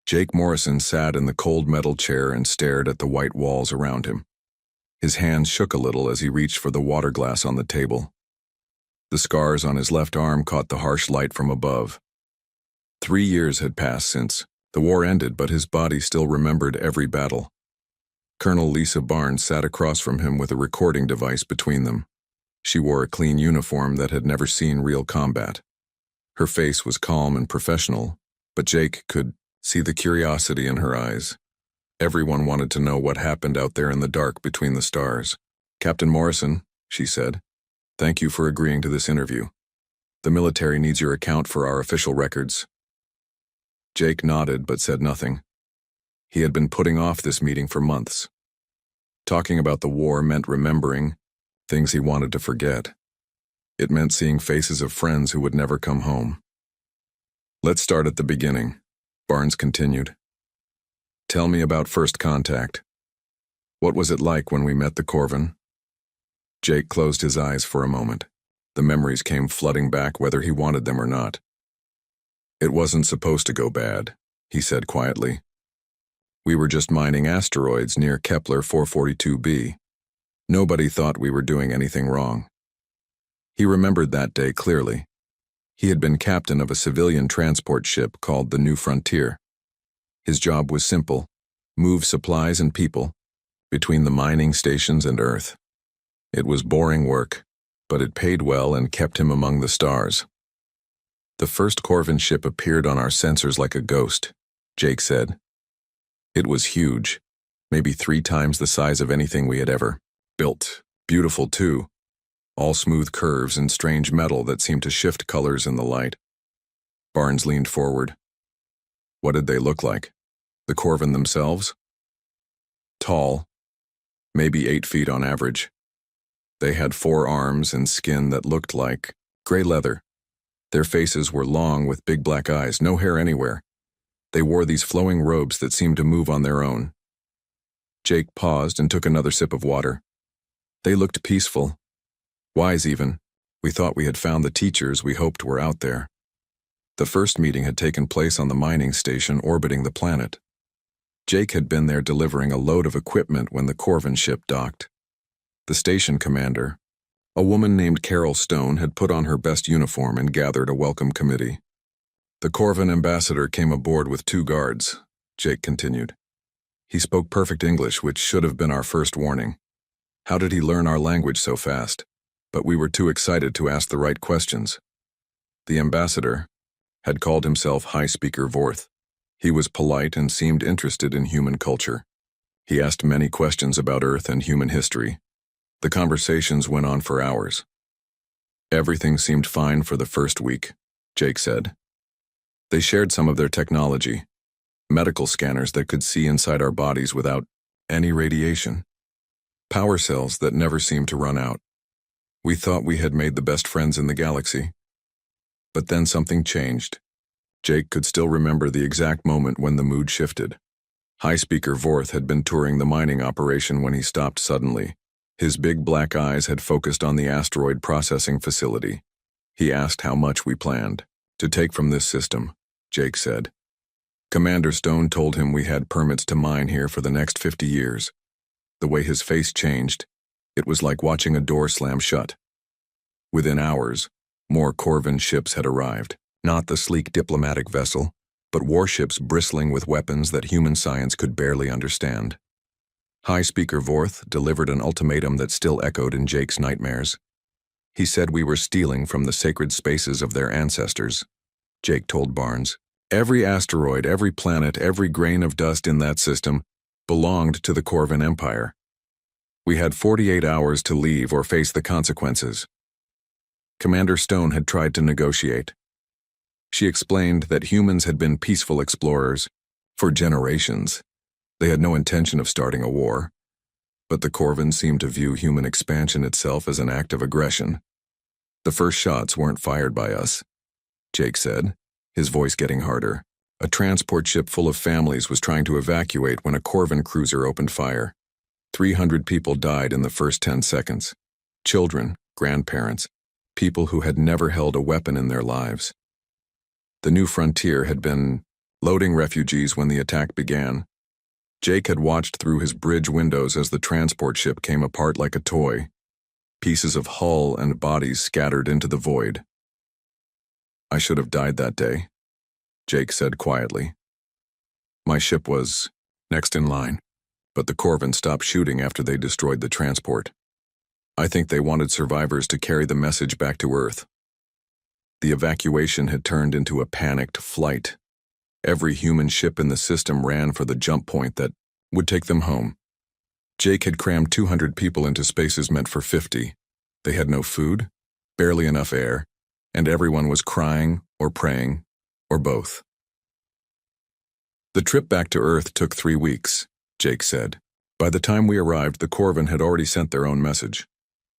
Jake Morrison sat in the cold metal chair and stared at the white walls around him. His hands shook a little as he reached for the water glass on the table. The scars on his left arm caught the harsh light from above. 3 years had passed since the war ended, but his body still remembered every battle. Colonel Lisa Barnes sat across from him with a recording device between them. She wore a clean uniform that had never seen real combat. Her face was calm and professional, but Jake could see the curiosity in her eyes. Everyone wanted to know what happened out there in the dark between the stars. "Captain Morrison," she said, "thank you for agreeing to this interview. The military needs your account for our official records." Jake nodded but said nothing. He had been putting off this meeting for months. Talking about the war meant remembering things he wanted to forget. It meant seeing faces of friends who would never come home. "Let's start at the beginning," Barnes continued. "Tell me about first contact. What was it like when we met the Corvin?" Jake closed his eyes for a moment. The memories came flooding back whether he wanted them or not. "It wasn't supposed to go bad," he said quietly. "We were just mining asteroids near Kepler 442b. Nobody thought we were doing anything wrong." He remembered that day clearly. He had been captain of a civilian transport ship called the New Frontier. His job was simple: move supplies and people between the mining stations and Earth. It was boring work, but it paid well and kept him among the stars. "The first Corvin ship appeared on our sensors like a ghost," Jake said. "It was huge, maybe 3 times the size of anything we had ever built. Beautiful too. All smooth curves and strange metal that seemed to shift colors in the light." Barnes leaned forward. "What did they look like? The Corvin themselves?" "Tall, maybe 8 feet on average. They had 4 arms and skin that looked like gray leather. Their faces were long with big black eyes, no hair anywhere. They wore these flowing robes that seemed to move on their own." Jake paused and took another sip of water. "They looked peaceful. Wise even. We thought we had found the teachers we hoped were out there." The first meeting had taken place on the mining station orbiting the planet. Jake had been there delivering a load of equipment when the Corvin ship docked. The station commander, a woman named Carol Stone, had put on her best uniform and gathered a welcome committee. "The Corvin ambassador came aboard with 2 guards," Jake continued. "He spoke perfect English, which should have been our first warning. How did he learn our language so fast? But we were too excited to ask the right questions." The ambassador had called himself High Speaker Vorth. He was polite and seemed interested in human culture. He asked many questions about Earth and human history. The conversations went on for hours. "Everything seemed fine for the first week," Jake said. "They shared some of their technology, medical scanners that could see inside our bodies without any radiation, power cells that never seemed to run out. We thought we had made the best friends in the galaxy. But then something changed." Jake could still remember the exact moment when the mood shifted. High Speaker Vorth had been touring the mining operation when he stopped suddenly. His big black eyes had focused on the asteroid processing facility. He asked how much we planned to take from this system, Jake said. Commander Stone told him we had permits to mine here for the next 50 years. The way his face changed, it was like watching a door slam shut. Within hours, more Corvin ships had arrived. Not the sleek diplomatic vessel, but warships bristling with weapons that human science could barely understand. High Speaker Vorth delivered an ultimatum that still echoed in Jake's nightmares. He said we were stealing from the sacred spaces of their ancestors. Jake told Barnes, "Every asteroid, every planet, every grain of dust in that system belonged to the Corvin Empire. We had 48 hours to leave or face the consequences." Commander Stone had tried to negotiate. She explained that humans had been peaceful explorers for generations. They had no intention of starting a war. But the Corvin seemed to view human expansion itself as an act of aggression. "The first shots weren't fired by us," Jake said, his voice getting harder. "A transport ship full of families was trying to evacuate when a Corvin cruiser opened fire. 300 people died in the first 10 seconds. Children, grandparents, people who had never held a weapon in their lives. The New Frontier had been loading refugees when the attack began. Jake had watched through his bridge windows as the transport ship came apart like a toy, pieces of hull and bodies scattered into the void. "I should have died that day," Jake said quietly. "My ship was next in line, but the Corvin stopped shooting after they destroyed the transport. I think they wanted survivors to carry the message back to Earth." The evacuation had turned into a panicked flight. Every human ship in the system ran for the jump point that would take them home. Jake had crammed 200 people into spaces meant for 50. They had no food, barely enough air, and everyone was crying or praying, or both. The trip back to Earth took 3 weeks, Jake said. By the time we arrived, the Corvin had already sent their own message.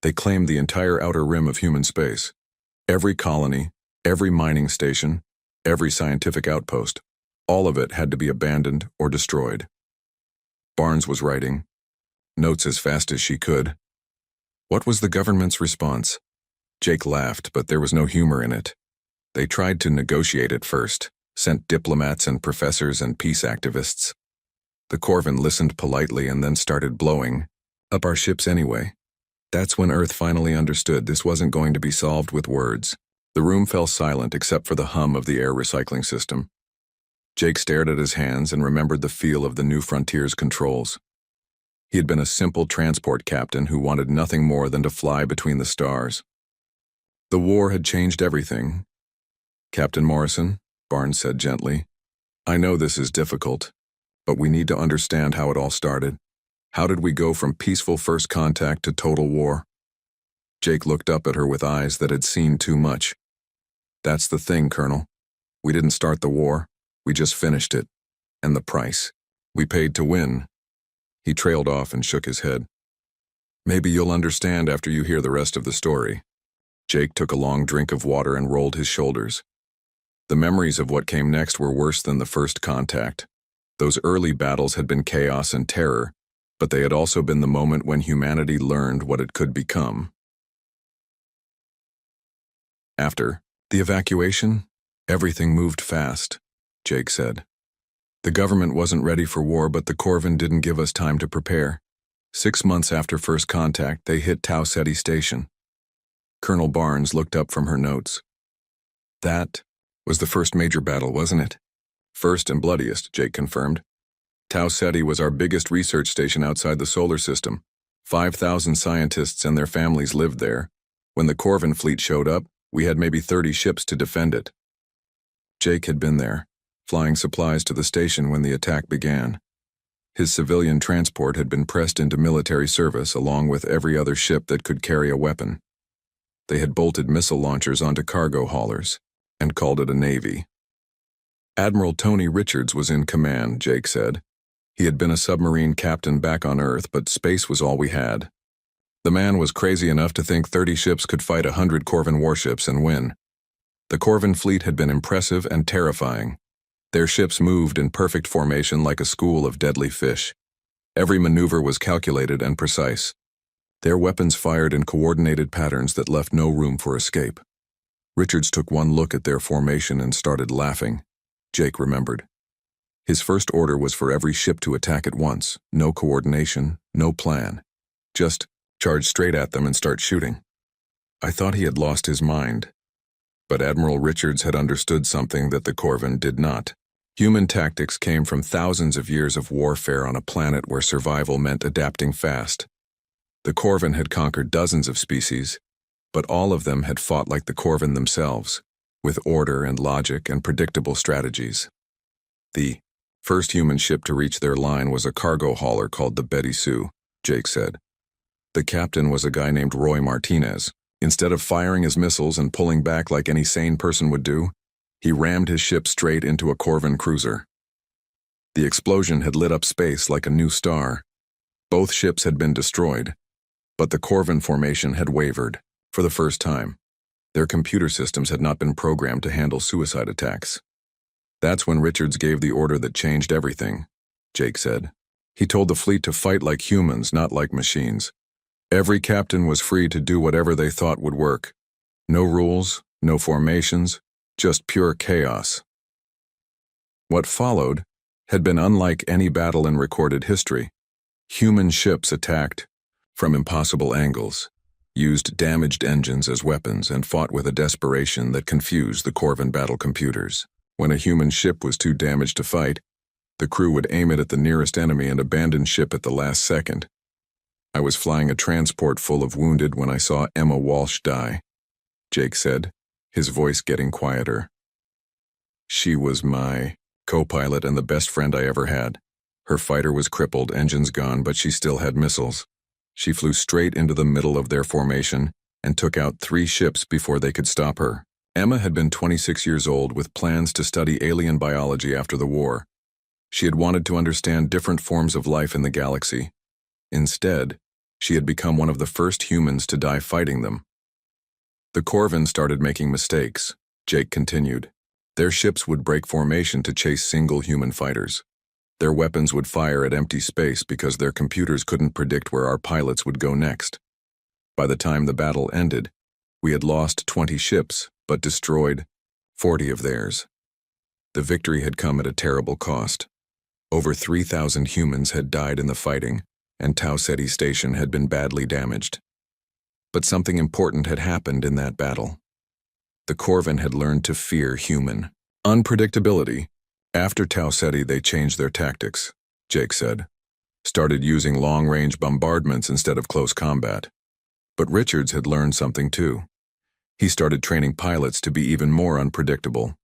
They claimed the entire outer rim of human space. Every colony, every mining station, every scientific outpost, all of it had to be abandoned or destroyed. Barnes was writing notes as fast as she could. What was the government's response? Jake laughed, but there was no humor in it. They tried to negotiate at first, sent diplomats and professors and peace activists. The Corvin listened politely and then started blowing up our ships anyway. That's when Earth finally understood this wasn't going to be solved with words. The room fell silent except for the hum of the air recycling system. Jake stared at his hands and remembered the feel of the New Frontier's controls. He had been a simple transport captain who wanted nothing more than to fly between the stars. The war had changed everything. "Captain Morrison," Barnes said gently, "I know this is difficult, but we need to understand how it all started. How did we go from peaceful first contact to total war?" Jake looked up at her with eyes that had seen too much. "That's the thing, Colonel. We didn't start the war. We just finished it. And the price. We paid to win." He trailed off and shook his head. "Maybe you'll understand after you hear the rest of the story." Jake took a long drink of water and rolled his shoulders. The memories of what came next were worse than the first contact. Those early battles had been chaos and terror, but they had also been the moment when humanity learned what it could become. After the evacuation, everything moved fast, Jake said. The government wasn't ready for war, but the Corvin didn't give us time to prepare. 6 months after first contact, they hit Tau Ceti Station. Colonel Barnes looked up from her notes. "That was the first major battle, wasn't it?" "First and bloodiest," Jake confirmed. Tau Ceti was our biggest research station outside the solar system. 5,000 scientists and their families lived there. When the Corvin fleet showed up, we had maybe 30 ships to defend it. Jake had been there, flying supplies to the station when the attack began. His civilian transport had been pressed into military service along with every other ship that could carry a weapon. They had bolted missile launchers onto cargo haulers and called it a navy. Admiral Tony Richards was in command, Jake said. He had been a submarine captain back on Earth, but space was all we had. The man was crazy enough to think 30 ships could fight 100 Corvin warships and win. The Corvin fleet had been impressive and terrifying. Their ships moved in perfect formation like a school of deadly fish. Every maneuver was calculated and precise. Their weapons fired in coordinated patterns that left no room for escape. Richards took one look at their formation and started laughing. Jake remembered. His first order was for every ship to attack at once. No coordination, no plan. Just charge straight at them and start shooting. I thought he had lost his mind. But Admiral Richards had understood something that the Corvin did not. Human tactics came from thousands of years of warfare on a planet where survival meant adapting fast. The Corvin had conquered dozens of species, but all of them had fought like the Corvin themselves, with order and logic and predictable strategies. The first human ship to reach their line was a cargo hauler called the Betty Sue, Jake said. The captain was a guy named Roy Martinez. Instead of firing his missiles and pulling back like any sane person would do, he rammed his ship straight into a Corvin cruiser. The explosion had lit up space like a new star. Both ships had been destroyed, but the Corvin formation had wavered, for the first time. Their computer systems had not been programmed to handle suicide attacks. That's when Richards gave the order that changed everything, Jake said. He told the fleet to fight like humans, not like machines. Every captain was free to do whatever they thought would work. No rules, no formations, just pure chaos. What followed had been unlike any battle in recorded history. Human ships attacked from impossible angles, used damaged engines as weapons, and fought with a desperation that confused the Corvin battle computers. When a human ship was too damaged to fight, the crew would aim it at the nearest enemy and abandon ship at the last second. I was flying a transport full of wounded when I saw Emma Walsh die, Jake said, his voice getting quieter. She was my co-pilot and the best friend I ever had. Her fighter was crippled, engines gone, but she still had missiles. She flew straight into the middle of their formation and took out 3 ships before they could stop her. Emma had been 26 years old with plans to study alien biology after the war. She had wanted to understand different forms of life in the galaxy. Instead, she had become one of the first humans to die fighting them. The Corvin started making mistakes, Jake continued. Their ships would break formation to chase single human fighters. Their weapons would fire at empty space because their computers couldn't predict where our pilots would go next. By the time the battle ended, we had lost 20 ships, but destroyed 40 of theirs. The victory had come at a terrible cost. Over 3,000 humans had died in the fighting, and Tau Ceti Station had been badly damaged. But something important had happened in that battle. The Corvin had learned to fear human unpredictability. After Tau Ceti, they changed their tactics, Jake said. Started using long-range bombardments instead of close combat. But Richards had learned something too. He started training pilots to be even more unpredictable.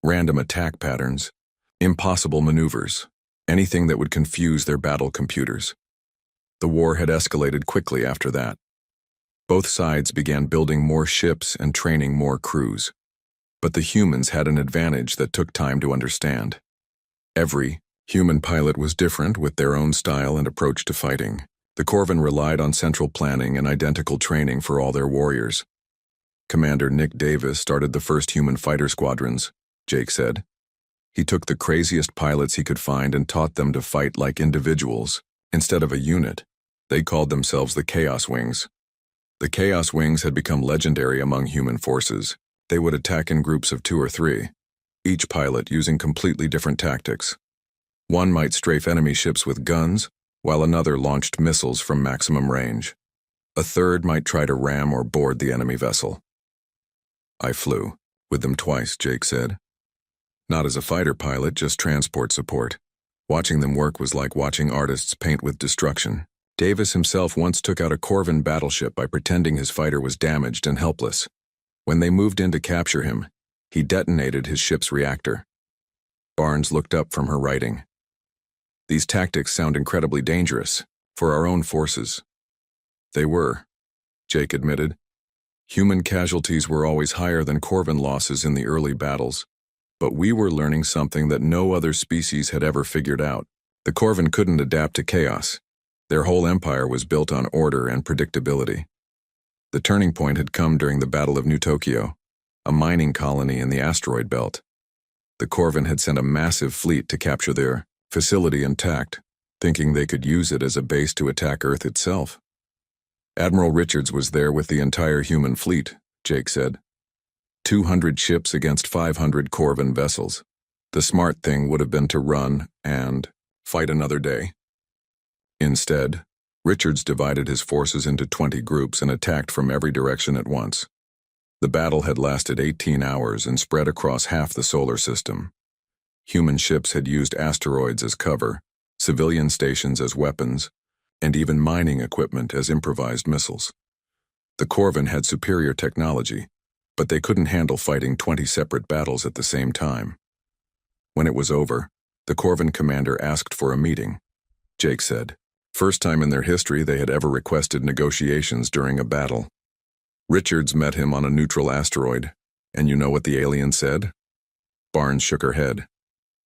Random attack patterns, impossible maneuvers, anything that would confuse their battle computers. The war had escalated quickly after that. Both sides began building more ships and training more crews. But the humans had an advantage that took time to understand. Every human pilot was different with their own style and approach to fighting. The Corvin relied on central planning and identical training for all their warriors. Commander Nick Davis started the first human fighter squadrons, Jake said. He took the craziest pilots he could find and taught them to fight like individuals, instead of a unit. They called themselves the Chaos Wings. The Chaos Wings had become legendary among human forces. They would attack in groups of 2 or 3, each pilot using completely different tactics. One might strafe enemy ships with guns, while another launched missiles from maximum range. A third might try to ram or board the enemy vessel. I flew with them twice, Jake said. Not as a fighter pilot, just transport support. Watching them work was like watching artists paint with destruction. Davis himself once took out a Corvin battleship by pretending his fighter was damaged and helpless. When they moved in to capture him, he detonated his ship's reactor. Barnes looked up from her writing. These tactics sound incredibly dangerous for our own forces. They were, Jake admitted. Human casualties were always higher than Corvin losses in the early battles, but we were learning something that no other species had ever figured out. The Corvin couldn't adapt to chaos. Their whole empire was built on order and predictability. The turning point had come during the Battle of New Tokyo, a mining colony in the asteroid belt. The Corvin had sent a massive fleet to capture their facility intact, thinking they could use it as a base to attack Earth itself. Admiral Richards was there with the entire human fleet, Jake said. 200 ships against 500 Corvin vessels. The smart thing would have been to run and fight another day. Instead, Richards divided his forces into 20 groups and attacked from every direction at once. The battle had lasted 18 hours and spread across half the solar system. Human ships had used asteroids as cover, civilian stations as weapons, and even mining equipment as improvised missiles. The Corvin had superior technology, but they couldn't handle fighting 20 separate battles at the same time. When it was over, the Corvin commander asked for a meeting. Jake said, first time in their history they had ever requested negotiations during a battle. Richards met him on a neutral asteroid, and you know what the alien said? Barnes shook her head.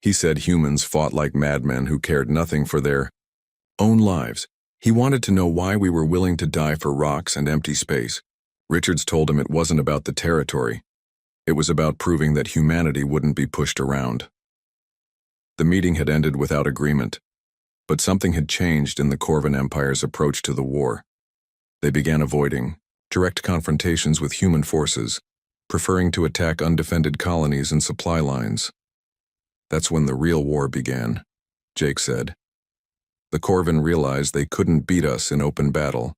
He said humans fought like madmen who cared nothing for their own lives. He wanted to know why we were willing to die for rocks and empty space. Richards told him it wasn't about the territory. It was about proving that humanity wouldn't be pushed around. The meeting had ended without agreement, but something had changed in the Corvin Empire's approach to the war. They began avoiding direct confrontations with human forces, preferring to attack undefended colonies and supply lines. That's when the real war began, Jake said. The Corvin realized they couldn't beat us in open battle,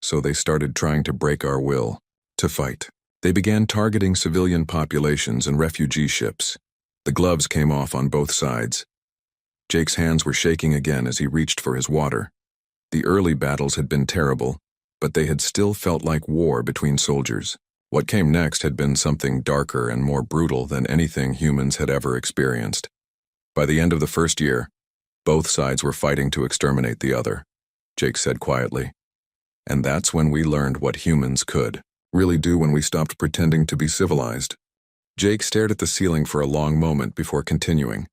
so they started trying to break our will to fight. They began targeting civilian populations and refugee ships. The gloves came off on both sides. Jake's hands were shaking again as he reached for his water. The early battles had been terrible, but they had still felt like war between soldiers. What came next had been something darker and more brutal than anything humans had ever experienced. By the end of the first year, both sides were fighting to exterminate the other, Jake said quietly. And that's when we learned what humans could really do when we stopped pretending to be civilized. Jake stared at the ceiling for a long moment before continuing.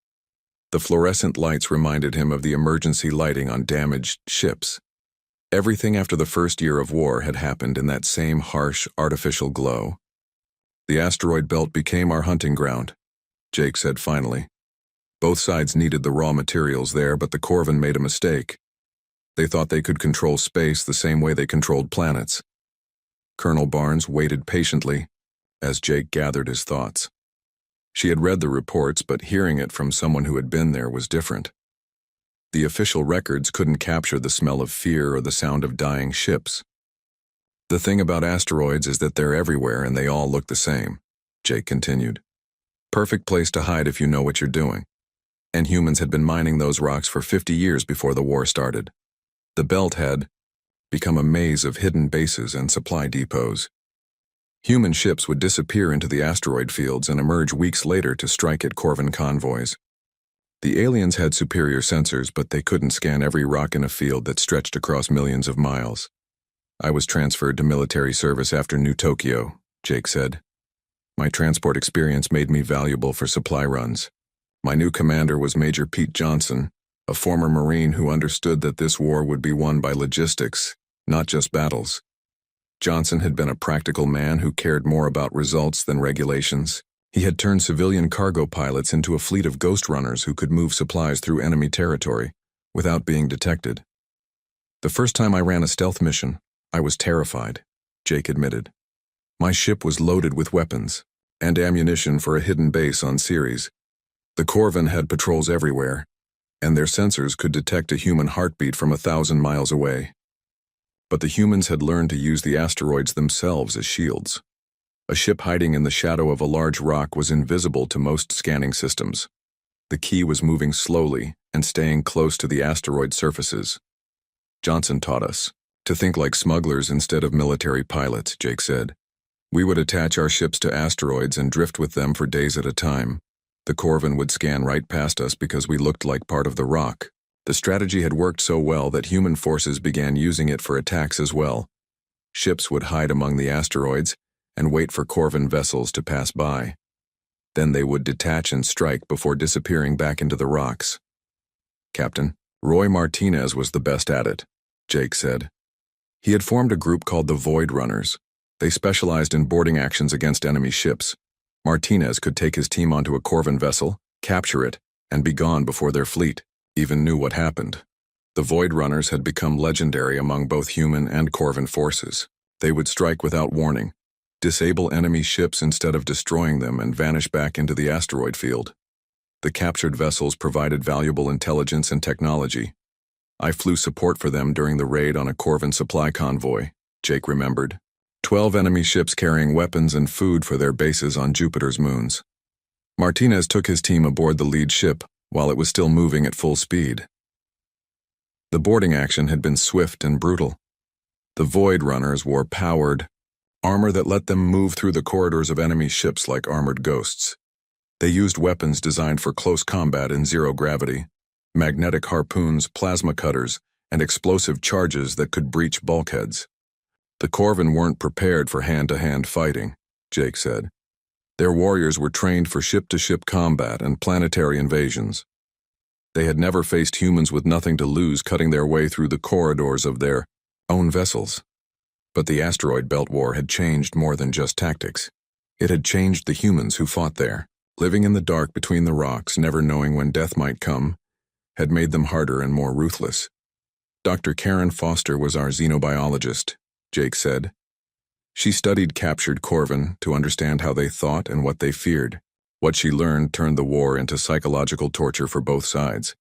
The fluorescent lights reminded him of the emergency lighting on damaged ships. Everything after the first year of war had happened in that same harsh, artificial glow. The asteroid belt became our hunting ground, Jake said finally. Both sides needed the raw materials there, but the Corvin made a mistake. They thought they could control space the same way they controlled planets. Colonel Barnes waited patiently as Jake gathered his thoughts. She had read the reports, but hearing it from someone who had been there was different. The official records couldn't capture the smell of fear or the sound of dying ships. The thing about asteroids is that they're everywhere and they all look the same, Jake continued. Perfect place to hide if you know what you're doing. And humans had been mining those rocks for 50 years before the war started. The belt had become a maze of hidden bases and supply depots. Human ships would disappear into the asteroid fields and emerge weeks later to strike at Corvin convoys. The aliens had superior sensors, but they couldn't scan every rock in a field that stretched across millions of miles. I was transferred to military service after New Tokyo, Jake said. My transport experience made me valuable for supply runs. My new commander was Major Pete Johnson, a former Marine who understood that this war would be won by logistics, not just battles. Johnson had been a practical man who cared more about results than regulations. He had turned civilian cargo pilots into a fleet of ghost runners who could move supplies through enemy territory without being detected. The first time I ran a stealth mission, I was terrified, Jake admitted. My ship was loaded with weapons and ammunition for a hidden base on Ceres. The Corvin had patrols everywhere, and their sensors could detect a human heartbeat from 1,000 miles away. But the humans had learned to use the asteroids themselves as shields. A ship hiding in the shadow of a large rock was invisible to most scanning systems. The key was moving slowly and staying close to the asteroid surfaces. Johnson taught us to think like smugglers instead of military pilots, Jake said. We would attach our ships to asteroids and drift with them for days at a time. The Corvin would scan right past us because we looked like part of the rock. The strategy had worked so well that human forces began using it for attacks as well. Ships would hide among the asteroids and wait for Corvin vessels to pass by. Then they would detach and strike before disappearing back into the rocks. Captain Roy Martinez was the best at it, Jake said. He had formed a group called the Void Runners. They specialized in boarding actions against enemy ships. Martinez could take his team onto a Corvin vessel, capture it, and be gone before their fleet even knew what happened. The Void Runners had become legendary among both human and Corvin forces. They would strike without warning, disable enemy ships instead of destroying them, and vanish back into the asteroid field. The captured vessels provided valuable intelligence and technology. I flew support for them during the raid on a Corvin supply convoy, Jake remembered. 12 enemy ships carrying weapons and food for their bases on Jupiter's moons. Martinez took his team aboard the lead ship while it was still moving at full speed. The boarding action had been swift and brutal. The Void Runners wore powered armor that let them move through the corridors of enemy ships like armored ghosts. They used weapons designed for close combat in zero gravity, magnetic harpoons, plasma cutters, and explosive charges that could breach bulkheads. The Corvin weren't prepared for hand-to-hand fighting, Jake said. Their warriors were trained for ship-to-ship combat and planetary invasions. They had never faced humans with nothing to lose cutting their way through the corridors of their own vessels. But the asteroid belt war had changed more than just tactics. It had changed the humans who fought there. Living in the dark between the rocks, never knowing when death might come, had made them harder and more ruthless. Dr. Karen Foster was our xenobiologist, Jake said. She studied captured Corvin to understand how they thought and what they feared. What she learned turned the war into psychological torture for both sides.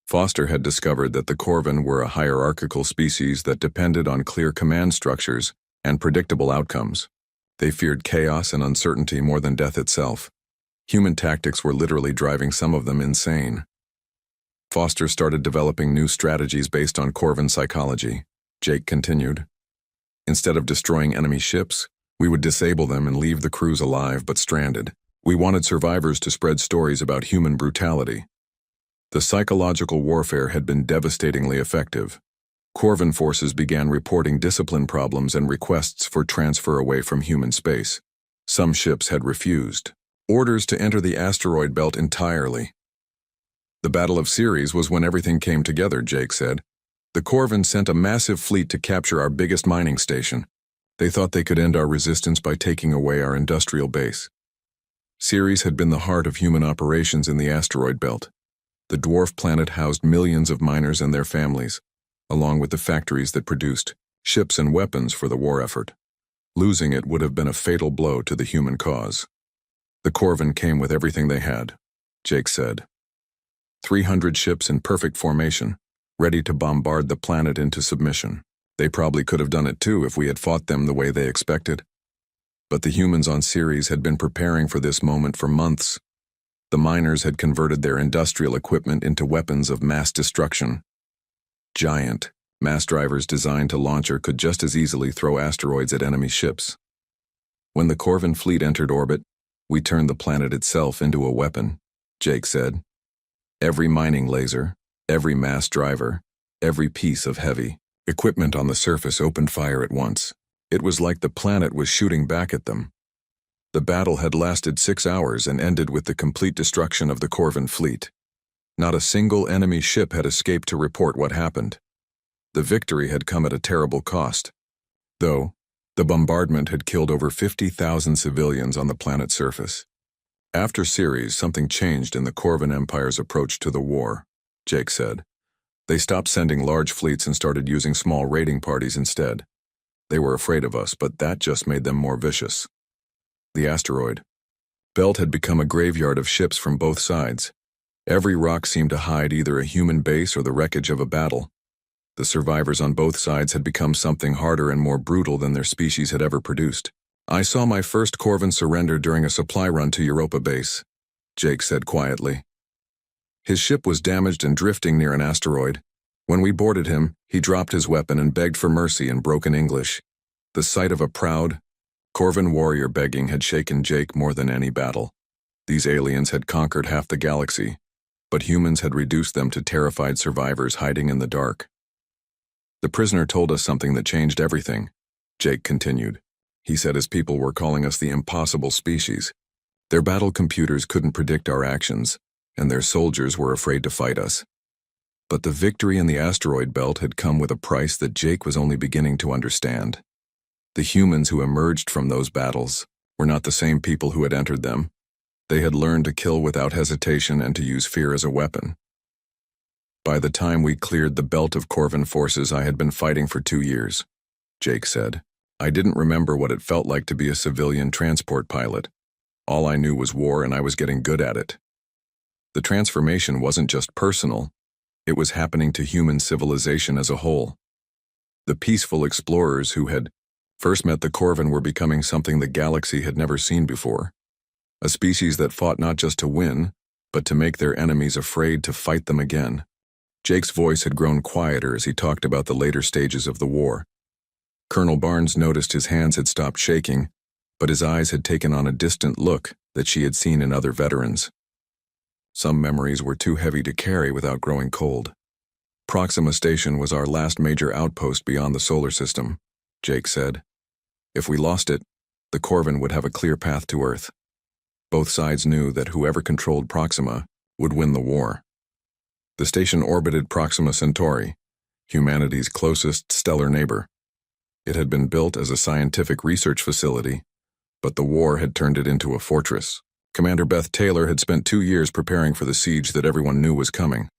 Foster had discovered that the Corvin were a hierarchical species that depended on clear command structures and predictable outcomes. They feared chaos and uncertainty more than death itself. Human tactics were literally driving some of them insane. Foster started developing new strategies based on Corvin psychology. Jake continued. Instead of destroying enemy ships, we would disable them and leave the crews alive but stranded. We wanted survivors to spread stories about human brutality. The psychological warfare had been devastatingly effective. Corvin forces began reporting discipline problems and requests for transfer away from human space. Some ships had refused orders to enter the asteroid belt entirely. The Battle of Ceres was when everything came together, Jake said. The Corvin sent a massive fleet to capture our biggest mining station. They thought they could end our resistance by taking away our industrial base. Ceres had been the heart of human operations in the asteroid belt. The dwarf planet housed millions of miners and their families, along with the factories that produced ships and weapons for the war effort. Losing it would have been a fatal blow to the human cause. The Corvin came with everything they had, Jake said. 300 ships in perfect formation, ready to bombard the planet into submission. They probably could have done it too if we had fought them the way they expected. But the humans on Ceres had been preparing for this moment for months. The miners had converted their industrial equipment into weapons of mass destruction. Giant, mass drivers designed to launcher could just as easily throw asteroids at enemy ships. When the Corvin fleet entered orbit, we turned the planet itself into a weapon, Jake said. Every mining laser, every mass driver, every piece of heavy equipment on the surface opened fire at once. It was like the planet was shooting back at them. The battle had lasted 6 hours and ended with the complete destruction of the Corvin fleet. Not a single enemy ship had escaped to report what happened. The victory had come at a terrible cost. Though, the bombardment had killed over 50,000 civilians on the planet's surface. After Ceres, something changed in the Corvin Empire's approach to the war, Jake said. They stopped sending large fleets and started using small raiding parties instead. They were afraid of us, but that just made them more vicious. The asteroid belt had become a graveyard of ships from both sides. Every rock seemed to hide either a human base or the wreckage of a battle. The survivors on both sides had become something harder and more brutal than their species had ever produced. I saw my first Corvin surrender during a supply run to Europa base, Jake said quietly. His ship was damaged and drifting near an asteroid. When we boarded him, he dropped his weapon and begged for mercy in broken English. The sight of a proud Corvin warrior begging had shaken Jake more than any battle. These aliens had conquered half the galaxy, but humans had reduced them to terrified survivors hiding in the dark. The prisoner told us something that changed everything, Jake continued. He said his people were calling us the impossible species. Their battle computers couldn't predict our actions, and their soldiers were afraid to fight us. But the victory in the asteroid belt had come with a price that Jake was only beginning to understand. The humans who emerged from those battles were not the same people who had entered them. They had learned to kill without hesitation and to use fear as a weapon. By the time we cleared the belt of Corvin forces, I had been fighting for 2 years, Jake said. I didn't remember what it felt like to be a civilian transport pilot. All I knew was war, and I was getting good at it. The transformation wasn't just personal. It was happening to human civilization as a whole. The peaceful explorers who had first met the Corvin were becoming something the galaxy had never seen before. A species that fought not just to win, but to make their enemies afraid to fight them again. Jake's voice had grown quieter as he talked about the later stages of the war. Colonel Barnes noticed his hands had stopped shaking, but his eyes had taken on a distant look that she had seen in other veterans. Some memories were too heavy to carry without growing cold. Proxima Station was our last major outpost beyond the solar system, Jake said. If we lost it, the Corvin would have a clear path to Earth. Both sides knew that whoever controlled Proxima would win the war. The station orbited Proxima Centauri, humanity's closest stellar neighbor. It had been built as a scientific research facility, but the war had turned it into a fortress. Commander Beth Taylor had spent 2 years preparing for the siege that everyone knew was coming.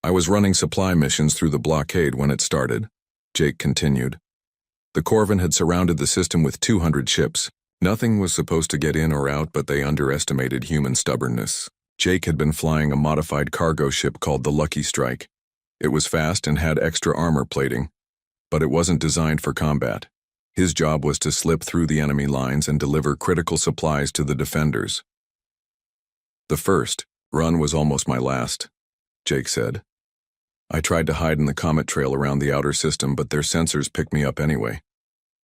I was running supply missions through the blockade when it started, Jake continued. The Corvin had surrounded the system with 200 ships, Nothing was supposed to get in or out, but they underestimated human stubbornness. Jake had been flying a modified cargo ship called the Lucky Strike. It was fast and had extra armor plating, but it wasn't designed for combat. His job was to slip through the enemy lines and deliver critical supplies to the defenders. The first run was almost my last, Jake said. I tried to hide in the comet trail around the outer system, but their sensors picked me up anyway.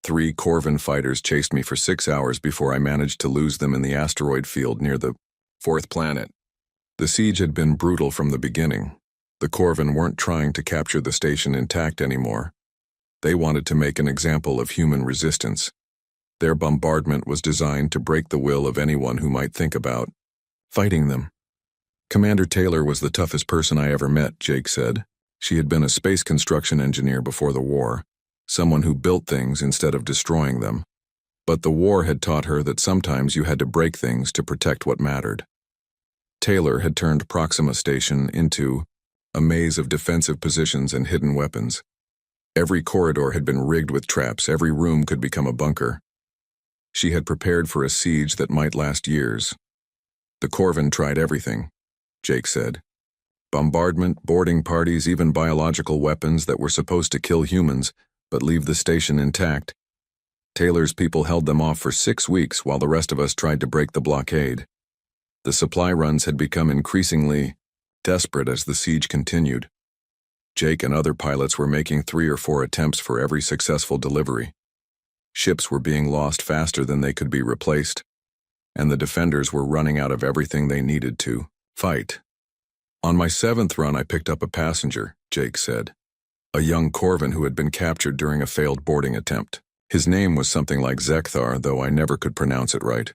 3 Corvin fighters chased me for 6 hours before I managed to lose them in the asteroid field near the 4th planet. The siege had been brutal from the beginning. The Corvin weren't trying to capture the station intact anymore. They wanted to make an example of human resistance. Their bombardment was designed to break the will of anyone who might think about fighting them. Commander Taylor was the toughest person I ever met, Jake said. She had been a space construction engineer before the war, someone who built things instead of destroying them. But the war had taught her that sometimes you had to break things to protect what mattered. Taylor had turned Proxima Station into a maze of defensive positions and hidden weapons. Every corridor had been rigged with traps, every room could become a bunker. She had prepared for a siege that might last years. The Corvin tried everything, Jake said. Bombardment, boarding parties, even biological weapons that were supposed to kill humans, but leave the station intact. Taylor's people held them off for 6 weeks while the rest of us tried to break the blockade. The supply runs had become increasingly desperate as the siege continued. Jake and other pilots were making 3 or 4 attempts for every successful delivery. Ships were being lost faster than they could be replaced, and the defenders were running out of everything they needed to fight. On my 7th run, I picked up a passenger, Jake said. A young Corvin who had been captured during a failed boarding attempt. His name was something like Zekthar, though I never could pronounce it right.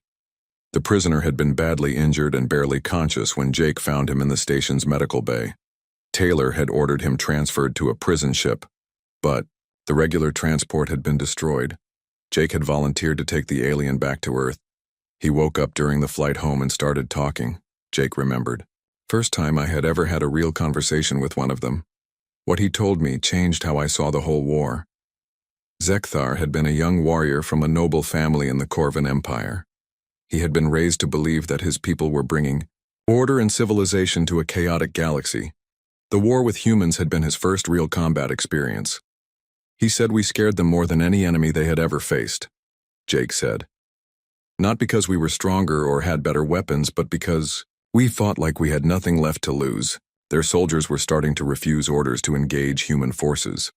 The prisoner had been badly injured and barely conscious when Jake found him in the station's medical bay. Taylor had ordered him transferred to a prison ship, but the regular transport had been destroyed. Jake had volunteered to take the alien back to Earth. He woke up during the flight home and started talking, Jake remembered. First time I had ever had a real conversation with one of them. What he told me changed how I saw the whole war. Zekthar had been a young warrior from a noble family in the Corvin Empire. He had been raised to believe that his people were bringing order and civilization to a chaotic galaxy. The war with humans had been his first real combat experience. He said we scared them more than any enemy they had ever faced, Jake said. Not because we were stronger or had better weapons, but because we fought like we had nothing left to lose. Their soldiers were starting to refuse orders to engage human forces.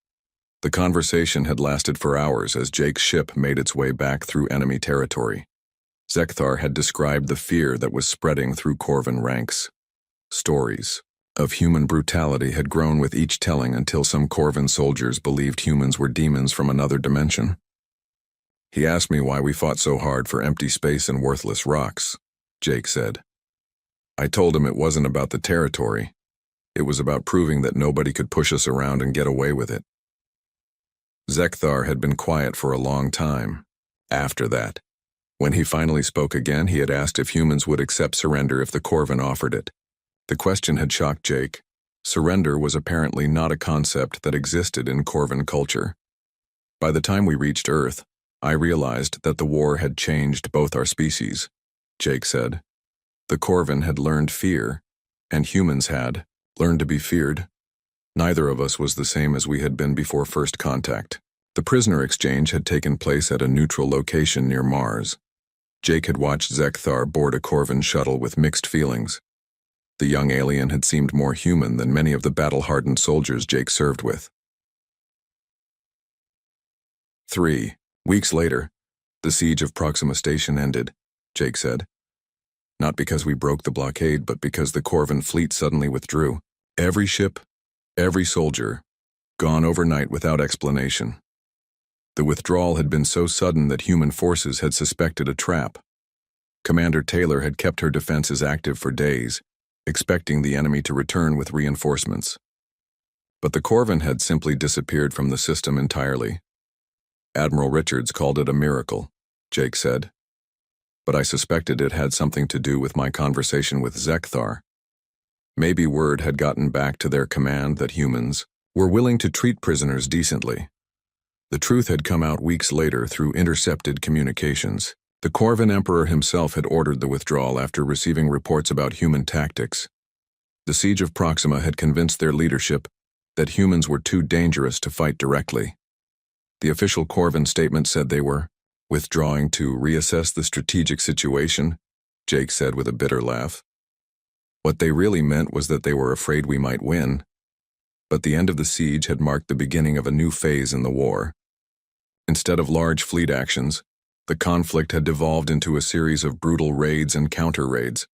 The conversation had lasted for hours as Jake's ship made its way back through enemy territory. Zekthar had described the fear that was spreading through Corvin ranks. Stories of human brutality had grown with each telling until some Corvin soldiers believed humans were demons from another dimension. He asked me why we fought so hard for empty space and worthless rocks, Jake said. I told him it wasn't about the territory. It was about proving that nobody could push us around and get away with it. Zekthar had been quiet for a long time. After that, when he finally spoke again, he had asked if humans would accept surrender if the Corvin offered it. The question had shocked Jake. Surrender was apparently not a concept that existed in Corvin culture. By the time we reached Earth, I realized that the war had changed both our species, Jake said. The Corvin had learned fear, and humans had learned to be feared. Neither of us was the same as we had been before first contact. The prisoner exchange had taken place at a neutral location near Mars. Jake had watched Zekthar board a Corvin shuttle with mixed feelings. The young alien had seemed more human than many of the battle-hardened soldiers Jake served with. 3 weeks later, the siege of Proxima Station ended, Jake said. Not because we broke the blockade, but because the Corvin fleet suddenly withdrew. Every ship, every soldier, gone overnight without explanation. The withdrawal had been so sudden that human forces had suspected a trap. Commander Taylor had kept her defenses active for days, expecting the enemy to return with reinforcements. But the Corvin had simply disappeared from the system entirely. Admiral Richards called it a miracle, Jake said. But I suspected it had something to do with my conversation with Zekthar. Maybe word had gotten back to their command that humans were willing to treat prisoners decently. The truth had come out weeks later through intercepted communications. The Corvin Emperor himself had ordered the withdrawal after receiving reports about human tactics. The siege of Proxima had convinced their leadership that humans were too dangerous to fight directly. The official Corvin statement said they were withdrawing to reassess the strategic situation, Jake said with a bitter laugh. What they really meant was that they were afraid we might win. But the end of the siege had marked the beginning of a new phase in the war. Instead of large fleet actions, the conflict had devolved into a series of brutal raids and counter-raids.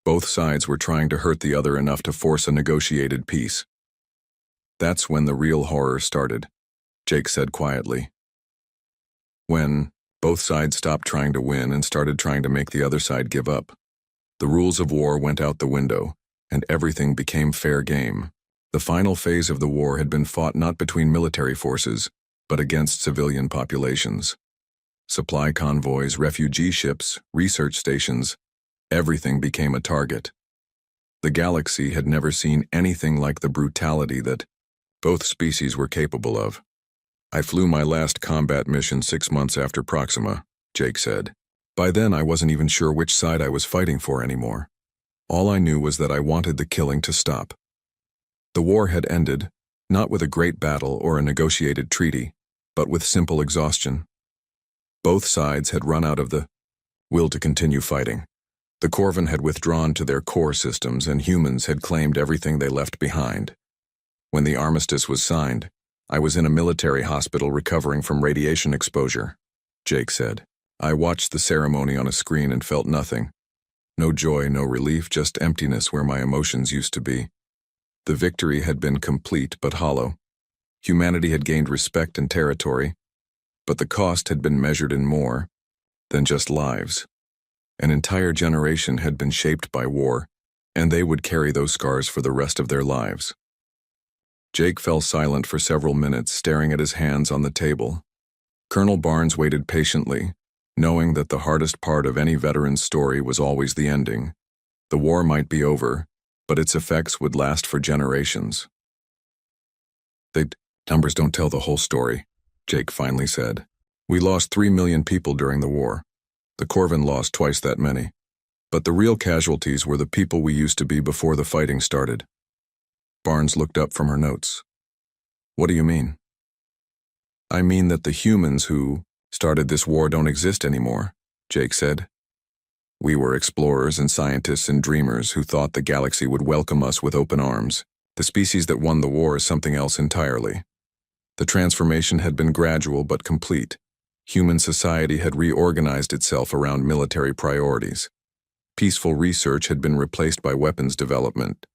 Both sides were trying to hurt the other enough to force a negotiated peace. That's when the real horror started, Jake said quietly. When both sides stopped trying to win and started trying to make the other side give up. The rules of war went out the window, and everything became fair game. The final phase of the war had been fought not between military forces, but against civilian populations. Supply convoys, refugee ships, research stations, everything became a target. The galaxy had never seen anything like the brutality that both species were capable of. I flew my last combat mission 6 months after Proxima, Jake said. By then I wasn't even sure which side I was fighting for anymore. All I knew was that I wanted the killing to stop. The war had ended, not with a great battle or a negotiated treaty, but with simple exhaustion. Both sides had run out of the will to continue fighting. The Corvin had withdrawn to their core systems and humans had claimed everything they left behind. When the armistice was signed, I was in a military hospital recovering from radiation exposure, Jake said. I watched the ceremony on a screen and felt nothing. No joy, no relief, just emptiness where my emotions used to be. The victory had been complete but hollow. Humanity had gained respect and territory, but the cost had been measured in more than just lives. An entire generation had been shaped by war, and they would carry those scars for the rest of their lives. Jake fell silent for several minutes, staring at his hands on the table. Colonel Barnes waited patiently, knowing that the hardest part of any veteran's story was always the ending. The war might be over, but its effects would last for generations. The numbers don't tell the whole story, Jake finally said. We lost 3 million people during the war. The Corvin lost twice that many. But the real casualties were the people we used to be before the fighting started. Barnes looked up from her notes. What do you mean? I mean that the humans who started this war don't exist anymore, Jake said. We were explorers and scientists and dreamers who thought the galaxy would welcome us with open arms. The species that won the war is something else entirely. The transformation had been gradual but complete. Human society had reorganized itself around military priorities. Peaceful research had been replaced by weapons development.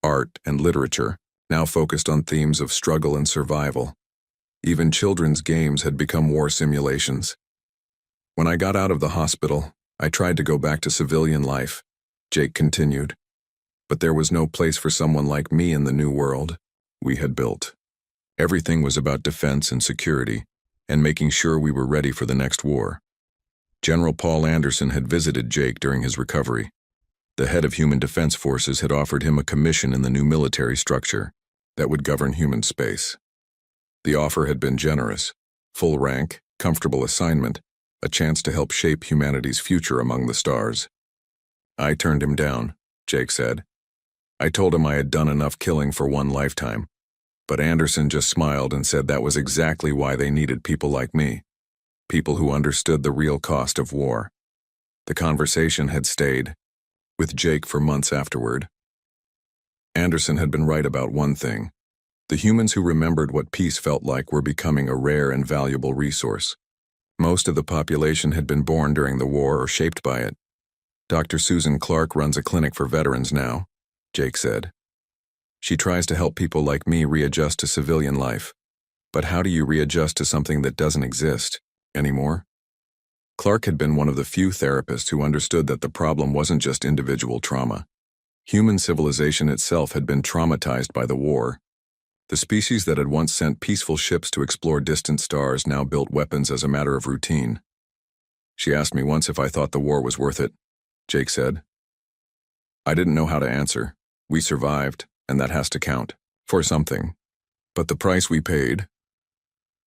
Art and literature now focused on themes of struggle and survival. Even children's games had become war simulations. When I got out of the hospital, I tried to go back to civilian life, Jake continued. But there was no place for someone like me in the new world we had built. Everything was about defense and security, and making sure we were ready for the next war. General Paul Anderson had visited Jake during his recovery. The head of Human Defense Forces had offered him a commission in the new military structure that would govern human space. The offer had been generous: full rank, comfortable assignment, a chance to help shape humanity's future among the stars. I turned him down, Jake said. I told him I had done enough killing for one lifetime, but Anderson just smiled and said that was exactly why they needed people like me, people who understood the real cost of war. The conversation had stayed with Jake for months afterward. Anderson had been right about one thing. The humans who remembered what peace felt like were becoming a rare and valuable resource. Most of the population had been born during the war or shaped by it. Dr. Susan Clark runs a clinic for veterans now, Jake said. She tries to help people like me readjust to civilian life. But how do you readjust to something that doesn't exist anymore? Clark had been one of the few therapists who understood that the problem wasn't just individual trauma. Human civilization itself had been traumatized by the war. The species that had once sent peaceful ships to explore distant stars now built weapons as a matter of routine. She asked me once if I thought the war was worth it, Jake said. I didn't know how to answer. We survived, and that has to count for something. But the price we paid.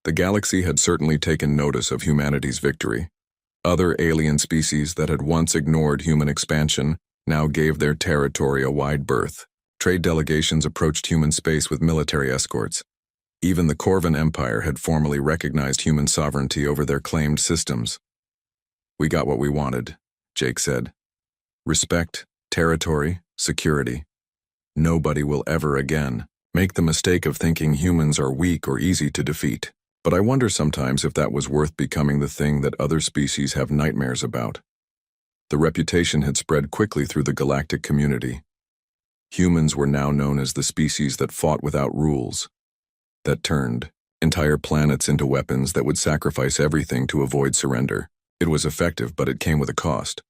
The galaxy had certainly taken notice of humanity's victory. Other alien species that had once ignored human expansion now gave their territory a wide berth. Trade delegations approached human space with military escorts. Even the Corvan Empire had formally recognized human sovereignty over their claimed systems. "We got what we wanted," Jake said. "Respect, territory, security. Nobody will ever again make the mistake of thinking humans are weak or easy to defeat. But I wonder sometimes if that was worth becoming the thing that other species have nightmares about." The reputation had spread quickly through the galactic community. Humans were now known as the species that fought without rules, that turned entire planets into weapons that would sacrifice everything to avoid surrender. It was effective, but it came with a cost.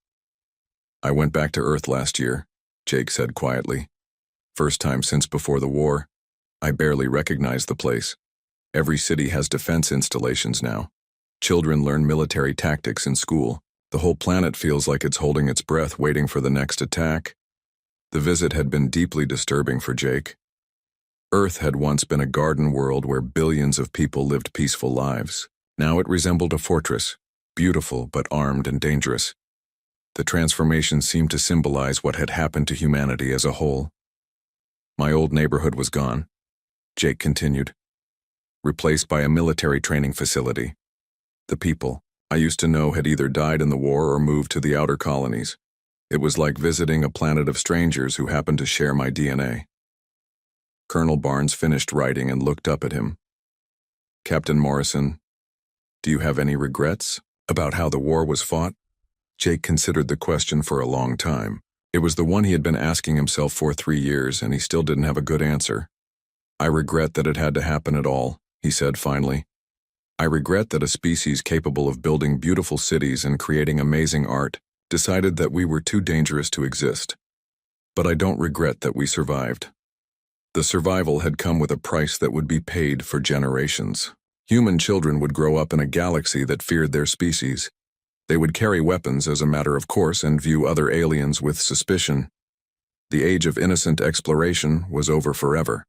"I went back to Earth last year," Jake said quietly. "First time since before the war. I barely recognized the place. Every city has defense installations now. Children learn military tactics in school. The whole planet feels like it's holding its breath, waiting for the next attack." The visit had been deeply disturbing for Jake. Earth had once been a garden world where billions of people lived peaceful lives. Now it resembled a fortress, beautiful but armed and dangerous. The transformation seemed to symbolize what had happened to humanity as a whole. "My old neighborhood was gone," Jake continued, "replaced by a military training facility. The people I used to know had either died in the war or moved to the outer colonies. It was like visiting a planet of strangers who happened to share my DNA." Colonel Barnes finished writing and looked up at him. "Captain Morrison, do you have any regrets about how the war was fought?" Jake considered the question for a long time. It was the one he had been asking himself for 3 years, and he still didn't have a good answer. "I regret that it had to happen at all," he said finally. "I regret that a species capable of building beautiful cities and creating amazing art decided that we were too dangerous to exist. But I don't regret that we survived." The survival had come with a price that would be paid for generations. Human children would grow up in a galaxy that feared their species. They would carry weapons as a matter of course and view other aliens with suspicion. The age of innocent exploration was over forever.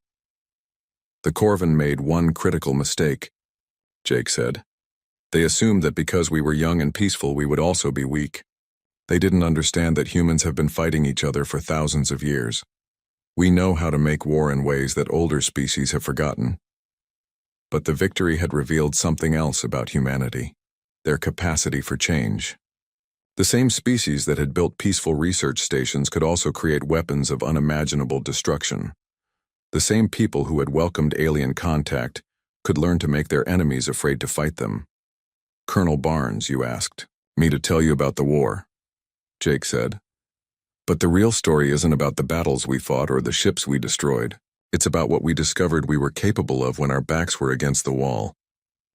"The Corvan made one critical mistake," Jake said. "They assumed that because we were young and peaceful we would also be weak. They didn't understand that humans have been fighting each other for thousands of years. We know how to make war in ways that older species have forgotten." But the victory had revealed something else about humanity: their capacity for change. The same species that had built peaceful research stations could also create weapons of unimaginable destruction. The same people who had welcomed alien contact could learn to make their enemies afraid to fight them. "Colonel Barnes, you asked me to tell you about the war," Jake said. "But the real story isn't about the battles we fought or the ships we destroyed. It's about what we discovered we were capable of when our backs were against the wall."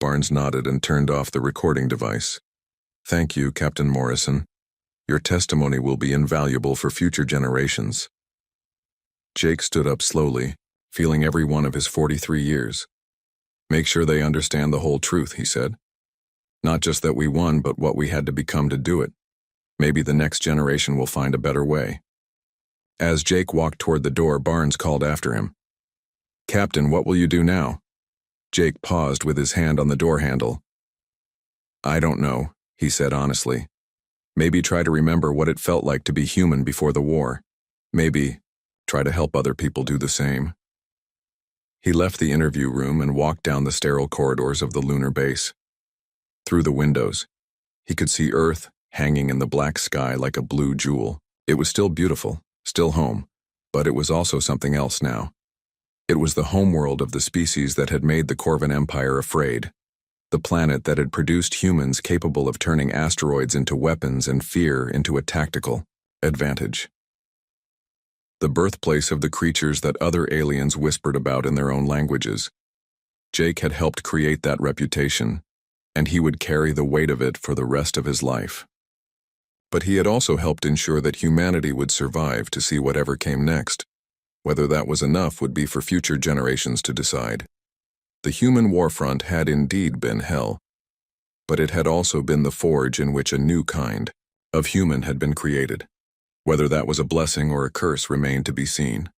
Barnes nodded and turned off the recording device. "Thank you, Captain Morrison. Your testimony will be invaluable for future generations." Jake stood up slowly, feeling every one of his 43 years. "Make sure they understand the whole truth," he said. "Not just that we won, but what we had to become to do it. Maybe the next generation will find a better way." As Jake walked toward the door, Barnes called after him. "Captain, what will you do now?" Jake paused with his hand on the door handle. "I don't know," he said honestly. "Maybe try to remember what it felt like to be human before the war. Maybe try to help other people do the same." He left the interview room and walked down the sterile corridors of the lunar base. Through the windows, he could see Earth hanging in the black sky like a blue jewel. It was still beautiful, still home, but it was also something else now. It was the homeworld of the species that had made the Corvan Empire afraid, the planet that had produced humans capable of turning asteroids into weapons and fear into a tactical advantage. The birthplace of the creatures that other aliens whispered about in their own languages. Jake had helped create that reputation, and he would carry the weight of it for the rest of his life. But he had also helped ensure that humanity would survive to see whatever came next. Whether that was enough would be for future generations to decide. The human warfront had indeed been hell, but it had also been the forge in which a new kind of human had been created. Whether that was a blessing or a curse remained to be seen.